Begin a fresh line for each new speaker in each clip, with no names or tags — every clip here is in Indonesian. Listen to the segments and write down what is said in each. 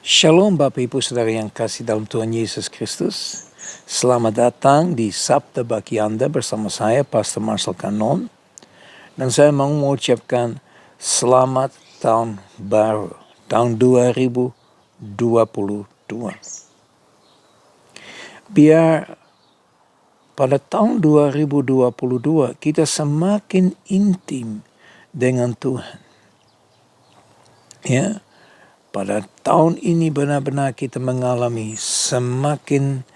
Shalom Bapak Ibu Saudara yang kasih dalam Tuhan Yesus Kristus. Selamat datang di Sabda bagi Anda bersama saya Pastor Marcel Kanon. Dan saya mau mengucapkan selamat tahun baru, tahun 2022. Biar pada tahun 2022 kita semakin intim dengan Tuhan. Ya. Pada tahun ini benar-benar kita mengalami semakin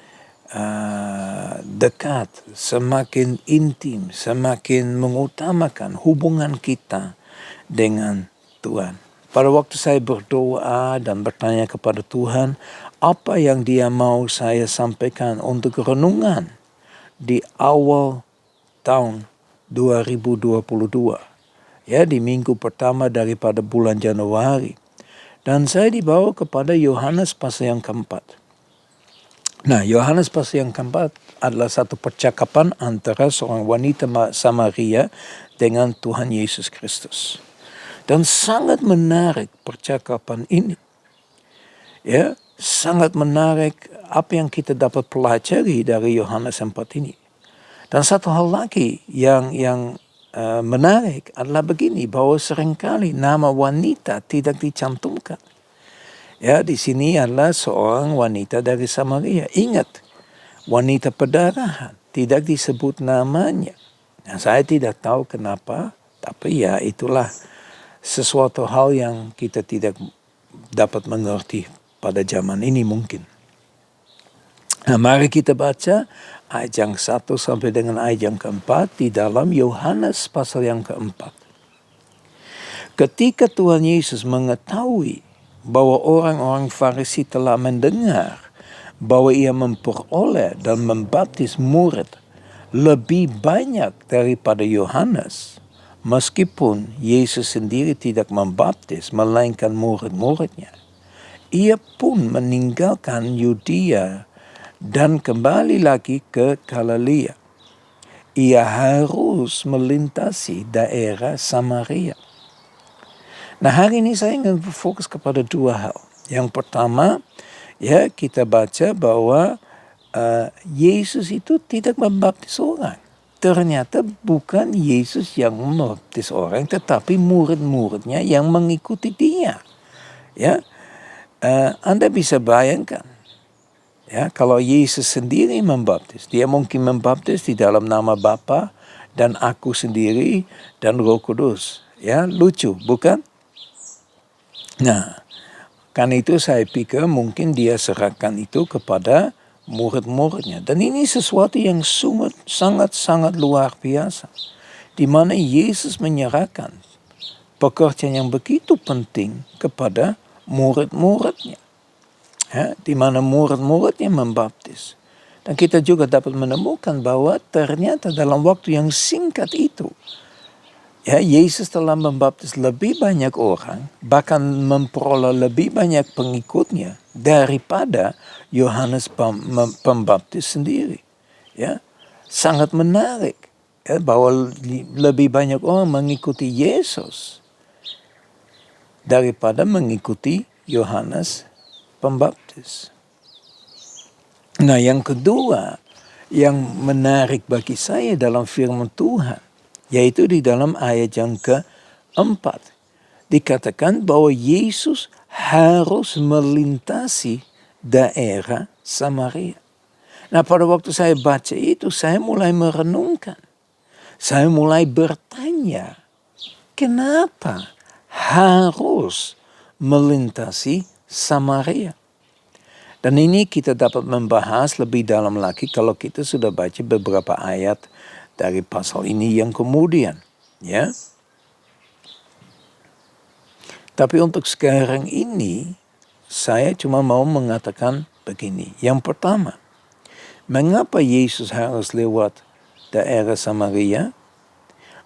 dekat, semakin intim, semakin mengutamakan hubungan kita dengan Tuhan. Pada waktu saya berdoa dan bertanya kepada Tuhan, apa yang Dia mau saya sampaikan untuk renungan di awal tahun 2022. Ya, di minggu pertama daripada bulan Januari. Dan saya dibawa kepada Yohanes pasal yang keempat. Nah, Yohanes pasal yang keempat adalah satu percakapan antara seorang wanita Samaria dengan Tuhan Yesus Kristus. Dan sangat menarik percakapan ini. Ya, sangat menarik apa yang kita dapat pelajari dari Yohanes 4 ini. Dan satu hal lagi yang menarik adalah begini, bahwa seringkali nama wanita tidak dicantumkan. Ya, di sini adalah seorang wanita dari Samaria. Ingat, wanita pedarahan tidak disebut namanya. Nah, saya tidak tahu kenapa, tapi ya itulah sesuatu hal yang kita tidak dapat mengerti pada zaman ini mungkin. Nah, mari kita baca ayat yang 1 sampai dengan ayat yang keempat di dalam Yohanes pasal yang keempat. Ketika Tuhan Yesus mengetahui bahwa orang-orang Farisi telah mendengar bahwa Ia memperoleh dan membaptis murid lebih banyak daripada Yohanes, meskipun Yesus sendiri tidak membaptis melainkan murid-muridnya, Ia pun meninggalkan Yudea dan kembali lagi ke Galilea. Ia harus melintasi daerah Samaria. Nah, hari ini saya ingin berfokus kepada dua hal. Yang pertama, ya kita baca bahwa Yesus itu tidak membaptis orang. Ternyata bukan Yesus yang membaptis orang, tetapi murid-muridnya yang mengikuti Dia. Ya, Anda bisa bayangkan. Ya, kalau Yesus sendiri membaptis, Dia mungkin membaptis di dalam nama Bapa dan Aku sendiri dan Roh Kudus. Ya, lucu, bukan? Nah, karena itu saya pikir mungkin Dia serahkan itu kepada murid-muridnya. Dan ini sesuatu yang sangat-sangat luar biasa. Di mana Yesus menyerahkan pekerjaan yang begitu penting kepada murid-muridnya. Ya, di mana murid-muridnya membaptis. Dan kita juga dapat menemukan bahwa ternyata dalam waktu yang singkat itu, ya, Yesus telah membaptis lebih banyak orang, bahkan memperoleh lebih banyak pengikutnya daripada Yohanes Pembaptis sendiri. Ya, sangat menarik, ya, bahwa lebih banyak orang mengikuti Yesus daripada mengikuti Yohanes Pembaptis. Nah, yang kedua yang menarik bagi saya dalam firman Tuhan, yaitu di dalam ayat yang keempat. Dikatakan bahwa Yesus harus melintasi daerah Samaria. Nah, pada waktu saya baca itu, saya mulai merenungkan. Saya mulai bertanya, kenapa harus melintasi Samaria? Dan ini kita dapat membahas lebih dalam lagi kalau kita sudah baca beberapa ayat dari pasal ini yang kemudian. Ya. Tapi untuk sekarang ini, saya cuma mau mengatakan begini. Yang pertama, mengapa Yesus harus lewat daerah Samaria?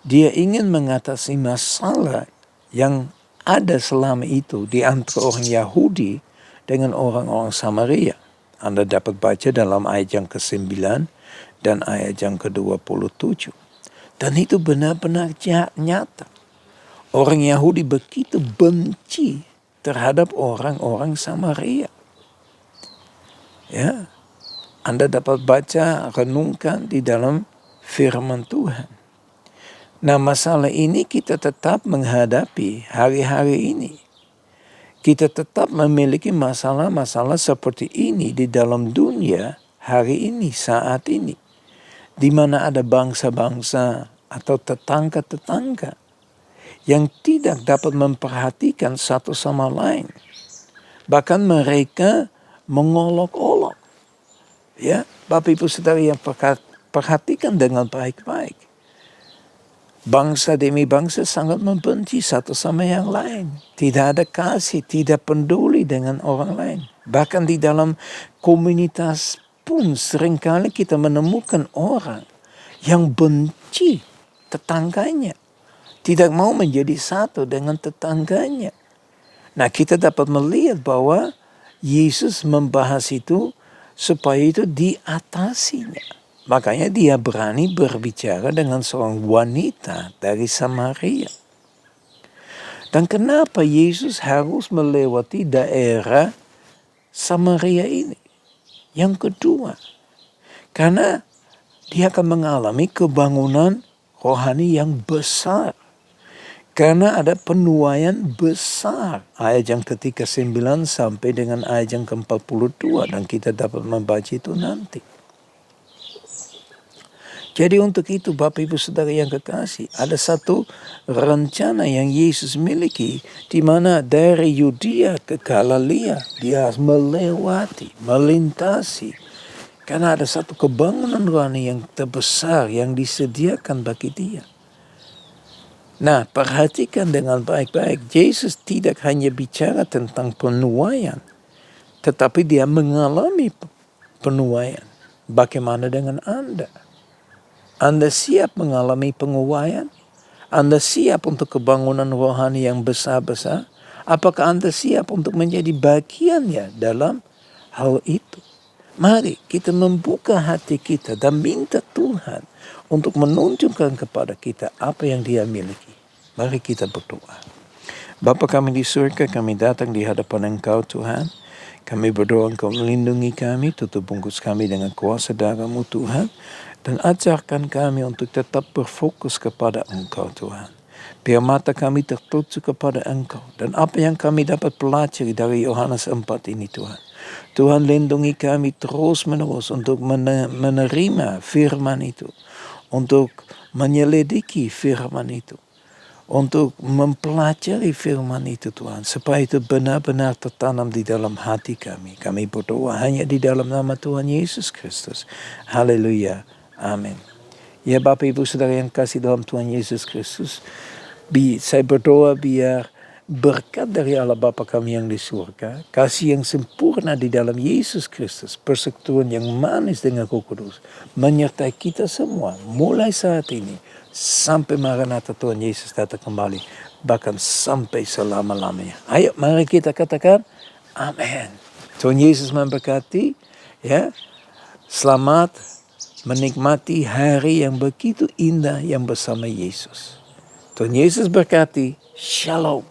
Dia ingin mengatasi masalah yang ada selama itu di antara orang Yahudi dengan orang-orang Samaria. Anda dapat baca dalam ayat yang ke-9 dan ayat yang ke-27. Dan itu benar-benar nyata. Orang Yahudi begitu benci terhadap orang-orang Samaria. Ya, Anda dapat baca, renungkan di dalam firman Tuhan. Nah, masalah ini kita tetap menghadapi hari-hari ini. Kita tetap memiliki masalah-masalah seperti ini di dalam dunia hari ini, saat ini. Di mana ada bangsa-bangsa atau tetangga-tetangga yang tidak dapat memperhatikan satu sama lain. Bahkan mereka mengolok-olok. Ya, Bapak Ibu Saudara yang perhatikan dengan baik-baik. Bangsa demi bangsa sangat membenci satu sama yang lain. Tidak ada kasih, tidak peduli dengan orang lain. Bahkan di dalam komunitas pun seringkali kita menemukan orang yang benci tetangganya. Tidak mau menjadi satu dengan tetangganya. Nah, kita dapat melihat bahwa Yesus membahas itu supaya itu diatasinya. Makanya dia berani berbicara dengan seorang wanita dari Samaria. Dan kenapa Yesus harus melewati daerah Samaria ini? Yang kedua, karena dia akan mengalami kebangunan rohani yang besar. Karena ada penuaian besar. Ayat yang ketiga 9 sampai dengan ayat yang ke-42. Dan kita dapat membaca itu nanti. Jadi untuk itu Bapak Ibu Saudara yang kekasih, ada satu rencana yang Yesus miliki di mana dari Yudea ke Galilea dia harus melintasi. Karena ada satu kebangunan rohani yang terbesar yang disediakan bagi dia. Nah, perhatikan dengan baik-baik. Yesus tidak hanya bicara tentang penuaian, tetapi dia mengalami penuaian. Bagaimana dengan Anda? Anda siap mengalami penguaian? Anda siap untuk kebangunan rohani yang besar-besar? Apakah Anda siap untuk menjadi bagiannya dalam hal itu? Mari kita membuka hati kita dan minta Tuhan untuk menunjukkan kepada kita apa yang Dia miliki. Mari kita berdoa. Bapa kami di surga, kami datang di hadapan Engkau Tuhan. Kami berdoa Engkau melindungi kami, tutup bungkus kami dengan kuasa darah-Mu Tuhan. Dan ajarkan kami untuk tetap berfokus kepada Engkau Tuhan. Biar mata kami tertuju kepada Engkau. Dan apa yang kami dapat pelajari dari Yohanes 4 ini Tuhan. Tuhan lindungi kami terus menerus untuk menerima firman itu. Untuk menyelidiki firman itu. Untuk mempelajari firman itu Tuhan. Supaya itu benar-benar tertanam di dalam hati kami. Kami berdoa hanya di dalam nama Tuhan Yesus Kristus. Haleluya. Amin. Ya Bapak Ibu Saudara yang kasih dalam Tuhan Yesus Kristus. Saya berdoa biar berkat dari Allah Bapa kami yang di surga. Kasih yang sempurna di dalam Yesus Kristus. Persekutuan yang manis dengan Roh Kudus. Menyertai kita semua. Mulai saat ini. Sampai Maranatha Tuhan Yesus datang kembali. Bahkan sampai selama-lamanya. Ayo mari kita katakan. Amin. Tuhan Yesus memberkati. Ya. Selamat menikmati hari yang begitu indah yang bersama Yesus. Tuhan Yesus berkati. Shalom.